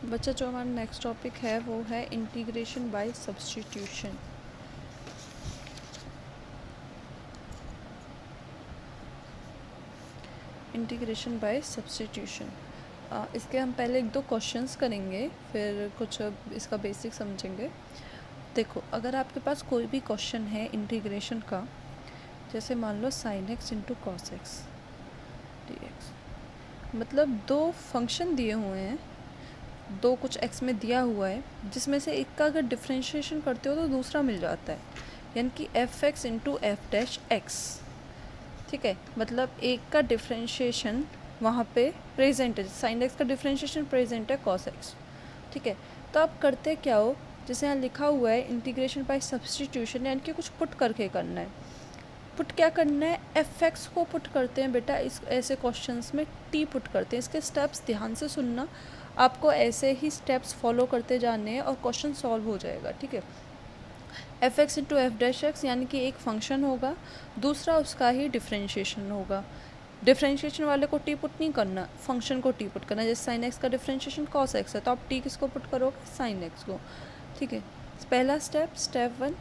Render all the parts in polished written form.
बच्चा जो हमारा नेक्स्ट टॉपिक है वो है integration by substitution. Integration by substitution इसके हम पहले एक दो क्वेश्चंस करेंगे, फिर कुछ इसका बेसिक समझेंगे। देखो, अगर आपके पास कोई भी क्वेश्चन है इंटीग्रेशन का, जैसे मान लो sine X into cos X D X, मतलब दो फंक्शन दिए हुए हैं, दो कुछ एक्स में दिया हुआ है, जिसमें से एक का अगर डिफ्रेंशिएशन करते हो तो दूसरा मिल जाता है, यानी कि F x into F dash x. ठीक है, मतलब एक का डिफ्रेंशिएशन वहाँ पे प्रेजेंट है, साइन एक्स का डिफ्रेंशिएशन प्रेजेंट है कॉस एक्स। ठीक है, तो आप करते क्या हो, जैसे यहाँ लिखा हुआ है इंटीग्रेशन बाय सब्स्टिट्यूशन, यानी कि कुछ पुट करके करना है। पुट क्या करना है, एफ एक्स को पुट करते हैं बेटा, इस ऐसे क्वेश्चंस में टी पुट करते हैं। इसके स्टेप्स ध्यान से सुनना, आपको ऐसे ही स्टेप्स फॉलो करते जाने हैं और क्वेश्चन सॉल्व हो जाएगा। ठीक है, F x into F dash x, यानी कि एक फंक्शन होगा, दूसरा उसका ही डिफ्रेंशिएशन होगा। डिफ्रेंशिएशन वाले को टी पुट नहीं करना, फंक्शन को टी पुट करना। जैसे साइन एक्स का डिफ्रेंशिएशन कॉस एक्स है, तो आप टी किसको पुट करोगे, साइन एक्स को। ठीक है, पहला स्टेप वन,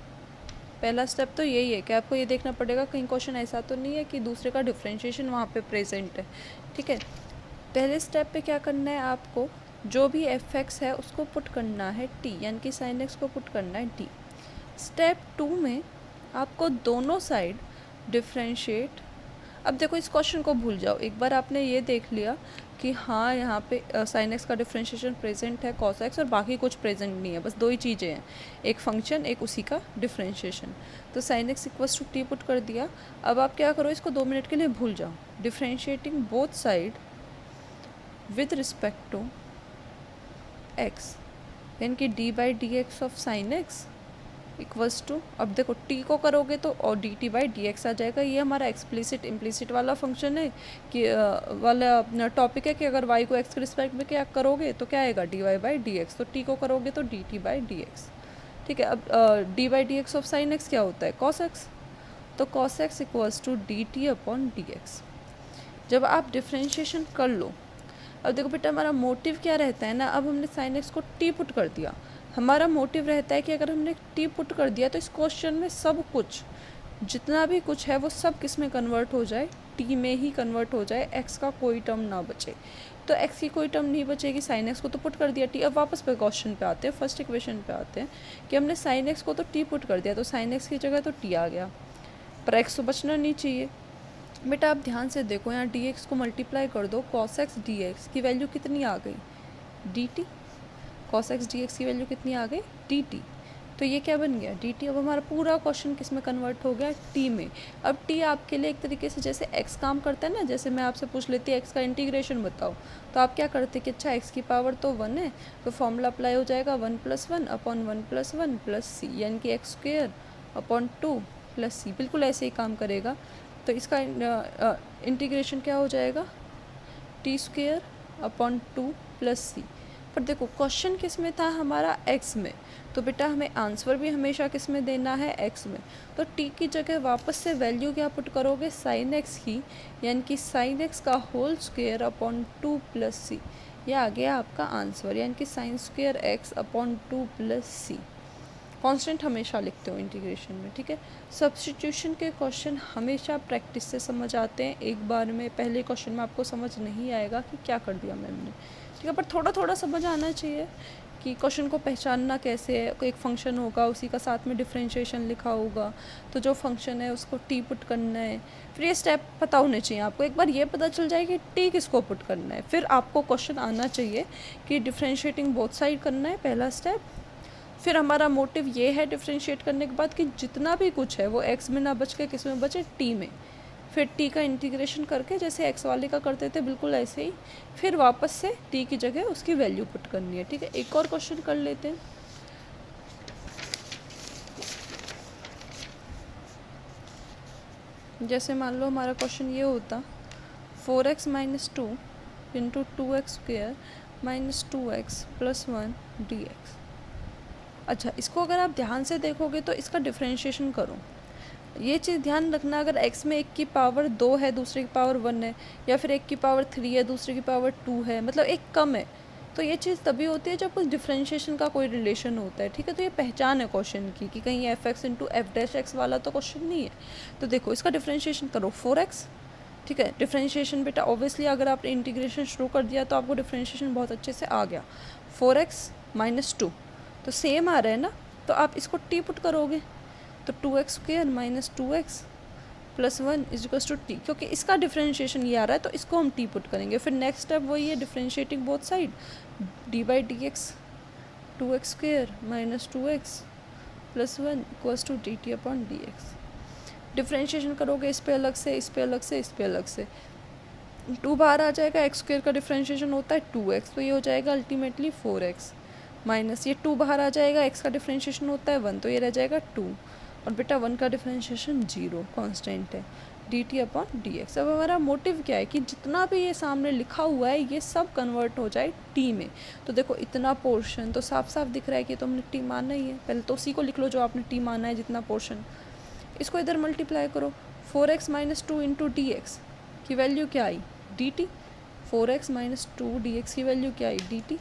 पहला स्टेप तो यही है कि आपको ये देखना पड़ेगा कहीं क्वेश्चन ऐसा तो नहीं है कि दूसरे का डिफ्रेंशिएशन वहाँ पे प्रेजेंट है। ठीक है, पहले स्टेप पे क्या करना है, आपको जो भी एफ एक्स है उसको पुट करना है टी, यानी कि साइन एक्स को पुट करना है टी। स्टेप टू में आपको दोनों साइड डिफ्रेंशिएट। अब देखो, इस क्वेश्चन को भूल जाओ, एक बार आपने ये देख लिया कि हाँ यहाँ पे साइन एक्स का डिफ्रेंशिएशन प्रेजेंट है कॉस एक्स, और बाकी कुछ प्रेजेंट नहीं है, बस दो ही चीज़ें हैं, एक फंक्शन एक उसी का डिफ्रेंशिएशन। तो sine X equals to T put कर दिया। अब आप क्या करो, इसको 2 मिनट के लिए भूल जाओ। Differentiating both side with respect to X, यानी कि D by D X of sine X equals to, अब देखो टी को करोगे तो और D T by D X आ जाएगा। ये हमारा एक्सप्लिसिट इम्प्लिसिट वाला फंक्शन है कि वाला टॉपिक है कि अगर वाई को एक्स के रिस्पेक्ट में क्या करोगे तो क्या आएगा, D Y by D X, तो टी को करोगे तो D T by D X. ठीक है, अब D by D X of sine X क्या होता है, कॉस एक्स, तो cos X equals to D T upon D X. जब आप डिफ्रेंशिएशन कर लो, अब देखो बेटा हमारा मोटिव क्या रहता है ना, अब हमने साइन एक्स को टी पुट कर दिया, हमारा मोटिव रहता है कि अगर हमने टी पुट कर दिया तो इस क्वेश्चन में सब कुछ, जितना भी कुछ है वो सब किस में कन्वर्ट हो जाए, टी में ही कन्वर्ट हो जाए, एक्स का कोई टर्म ना बचे। तो एक्स की कोई टर्म नहीं बचेगी, साइन एक्स को तो पुट कर दिया टी। अब वापस पे क्वेश्चन पे आते हैं, फर्स्ट इक्वेशन पे आते हैं कि हमने साइन एक्स को तो टी पुट कर दिया, तो साइन एक्स की जगह तो टी आ गया, पर एक्स तो बचना नहीं चाहिए। बेटा आप ध्यान से देखो, यहाँ डी एक्स को मल्टीप्लाई कर दो, कॉस एक्स डी एक्स की वैल्यू कितनी आ गई, D T. Cos X D X की वैल्यू कितनी आ गई, डी टी। तो ये क्या बन गया, डी टी। अब हमारा पूरा क्वेश्चन किस में कन्वर्ट हो गया, टी में। अब टी आपके लिए एक तरीके से जैसे एक्स काम करता है ना, जैसे मैं आपसे पूछ लेती एक्स का इंटीग्रेशन बताओ, तो आप क्या करते कि अच्छा एक्स की पावर तो 1 है, तो फॉर्मूला अप्लाई हो जाएगा 1 + 1 अपॉन 1 + 1 प्लस सी, यानी कि एक्स स्क्वेयर अपॉन 2 प्लस सी, बिल्कुल ऐसे ही काम करेगा। तो इसका इंटीग्रेशन क्या हो जाएगा, टी स्क्वेयर अपॉन 2 प्लस सी। पर देखो क्वेश्चन किस में था हमारा, एक्स में, तो बेटा हमें आंसर भी हमेशा किस में देना है, एक्स में। तो टी की जगह वापस से वैल्यू क्या पुट करोगे, साइन एक्स की, यानी कि साइन एक्स का whole square upon 2 plus C. यह आ गया आपका आंसर, यानी कि sine square X upon 2 plus C. Constant हमेशा लिखते हो इंटीग्रेशन में। ठीक है, सब्स्टिट्यूशन के क्वेश्चन हमेशा प्रैक्टिस से समझ आते हैं, एक बार में पहले क्वेश्चन में आपको समझ नहीं आएगा कि क्या कर दिया मैम ने। ठीक है, पर थोड़ा थोड़ा समझ आना चाहिए कि क्वेश्चन को पहचानना कैसे है। एक फंक्शन होगा, उसी का साथ में डिफ्रेंशिएशन लिखा होगा, तो जो फंक्शन है उसको टी पुट करना है, फिर ये स्टेप पता होने चाहिए आपको। एक बार ये पता चल जाए कि टी किसको पुट करना है, फिर आपको क्वेश्चन आना चाहिए कि डिफ्रेंशिएटिंग बोथ साइड करना है, पहला स्टेप। फिर हमारा मोटिव ये है डिफ्रेंशिएट करने के बाद कि जितना भी कुछ है वो एक्स में ना बच के किस में बचे, टी में। फिर टी का इंटीग्रेशन करके जैसे एक्स वाले का करते थे बिल्कुल ऐसे ही, फिर वापस से टी की जगह उसकी वैल्यू पुट करनी है। ठीक है, एक और क्वेश्चन कर लेते हैं। जैसे मान लो हमारा क्वेश्चन ये होता 4x - 2 into 2x square minus 2x + 1 dx। अच्छा, इसको अगर आप ध्यान से देखोगे तो इसका डिफ्रेंशिएशन करो। ये चीज़ ध्यान रखना, अगर x में एक की पावर 2 है, दूसरे की पावर 1 है, या फिर एक की पावर 3 है, दूसरे की पावर 2 है, मतलब एक कम है, तो ये चीज़ तभी होती है जब उस डिफ्रेंशिएशन का कोई रिलेशन होता है, ठीक है। तो ये पहचान है क्वेश्चन की कि कहीं F x into F dash x वाला तो क्वेश्चन नहीं है। तो देखो इसका डिफ्रेंशिएशन करो 4x, ठीक है। डिफ्रेंशिएशन बेटा ऑब्वियसली अगर आपने इंटीग्रेशन शुरू कर दिया तो आपको डिफ्रेंशिएशन बहुत अच्छे से आ गया। 4x माइनस 2 तो सेम आ रहा है ना, तो आप इसको टी पुट करोगे तो 2x² minus 2x plus 1 is equals to T, क्योंकि इसका डिफ्रेंशिएशन ये आ रहा है तो इसको हम टी पुट करेंगे। फिर नेक्स्ट स्टेप वही है, differentiating both side, D by D X 2x² minus 2x plus 1 equals to D T upon D X. Differentiation करोगे इस पे अलग से, इस पे अलग से, इस पे अलग से, 2 बाहर आ जाएगा, x² का डिफ्रेंशिएशन होता है 2x, तो ये हो जाएगा अल्टीमेटली 4x माइनस ये 2 बाहर आ जाएगा, x का डिफ्रेंशिएशन होता है 1, तो ये रह जाएगा 2, और बेटा 1 का डिफ्रेंशिएशन 0 कांस्टेंट है, D T upon D x. अब हमारा मोटिव क्या है कि जितना भी ये सामने लिखा हुआ है ये सब कन्वर्ट हो जाए टी में। तो देखो इतना पोर्शन तो साफ साफ दिख रहा है कि तो हमने टी माना ही है, पहले तो उसी को लिख लो जो आपने टी माना है, जितना पोर्शन। इसको इधर मल्टीप्लाई करो, 4x minus 2 into D X की वैल्यू क्या आई, D T. 4x minus 2 D X की वैल्यू क्या आई, डी टी।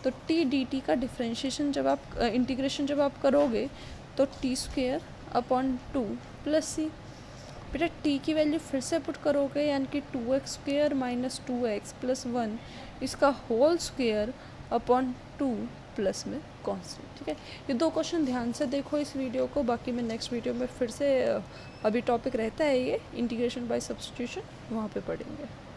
तो टी डी टी का डिफ्रेंशिएशन जब आप इंटीग्रेशन जब आप करोगे तो t² अपॉन 2 प्लस सी। बेटा t की वैल्यू फिर से पुट करोगे, यानी कि 2x² माइनस 2x प्लस 1 इसका होल स्क्वेयर अपॉन 2 प्लस में कांस्टेंट, ठीक है। ये 2 क्वेश्चन ध्यान से देखो इस वीडियो को, बाकी मैं नेक्स्ट वीडियो में फिर से अभी टॉपिक रहता है ये इंटीग्रेशन बाय सब्स्टिट्यूशन, वहाँ पे पढ़ेंगे।